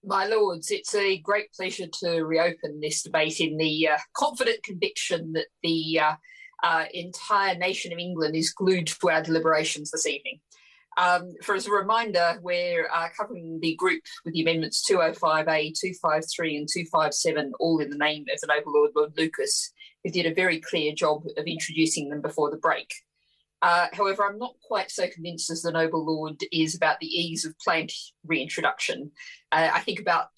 My lords, it's a great pleasure to reopen this debate in the confident conviction that the entire nation of England is glued to our deliberations this evening. For as a reminder, we're covering the group with the amendments 205A, 253 and 257, all in the name of the Noble Lord, Lord Lucas, who did a very clear job of introducing them before the break. However, I'm not quite so convinced as the Noble Lord is about the ease of plant reintroduction. I think about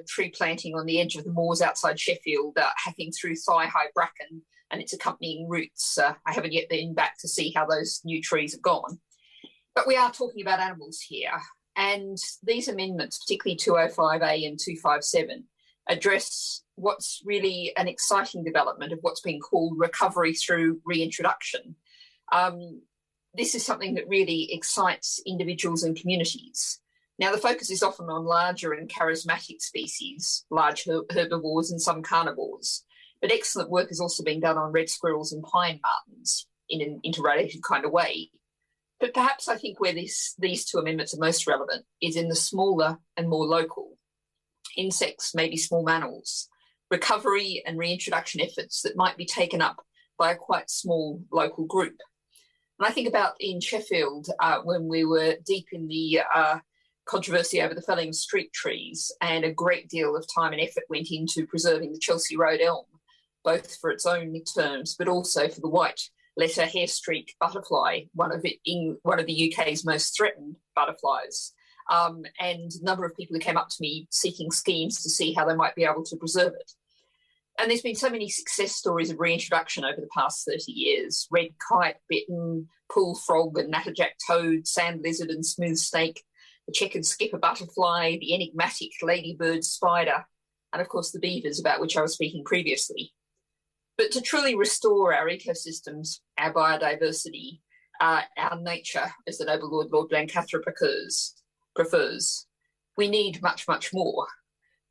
tree planting on the edge of the moors outside Sheffield, hacking through thigh-high bracken and its accompanying roots. I haven't yet been back to see how those new trees have gone. But we are talking about animals here, and these amendments, particularly 205A and 257, address what's really an exciting development of what's been called recovery through reintroduction. This is something that really excites individuals and communities. Now, the focus is often on larger and charismatic species, large herbivores and some carnivores, but excellent work is also being done on red squirrels and pine martens in an interrelated kind of way. But perhaps I think where these two amendments are most relevant is in the smaller and more local insects, maybe small mammals, recovery and reintroduction efforts that might be taken up by a quite small local group. And I think about in Sheffield, when we were deep in the controversy over the felling of street trees, and a great deal of time and effort went into preserving the Chelsea Road elm, both for its own terms, but also for the white letter hair streak butterfly, one of the UK's most threatened butterflies. And a number of people who came up to me seeking schemes to see how they might be able to preserve it. And there's been so many success stories of reintroduction over the past 30 years. Red kite, bittern, pool frog and natterjack toad, sand lizard and smooth snake, the checkered skipper butterfly, the enigmatic ladybird spider, and of course the beavers about which I was speaking previously. But to truly restore our ecosystems, our biodiversity, our nature, as the Noble Lord, Lord Blencathra prefers, we need much, much more.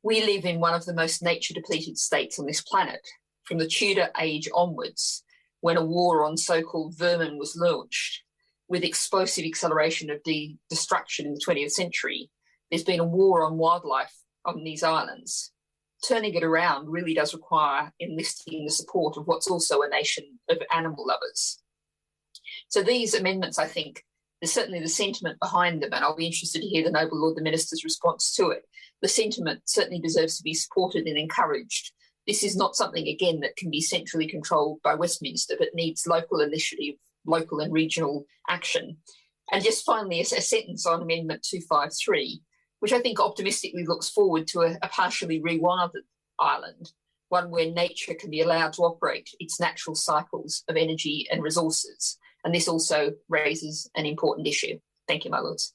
We live in one of the most nature-depleted states on this planet, from the Tudor age onwards, when a war on so-called vermin was launched. With explosive acceleration of destruction in the 20th century, there's been a war on wildlife on these islands. Turning it around really does require enlisting the support of what's also a nation of animal lovers. So these amendments, I think, there's certainly the sentiment behind them, and I'll be interested to hear the Noble Lord the Minister's response to it. The sentiment certainly deserves to be supported and encouraged. This is not something, again, that can be centrally controlled by Westminster, but needs local initiative, local and regional action. And just finally, a sentence on Amendment 253, which I think optimistically looks forward to a partially rewilded island, one where nature can be allowed to operate its natural cycles of energy and resources. And this also raises an important issue. Thank you, my lords.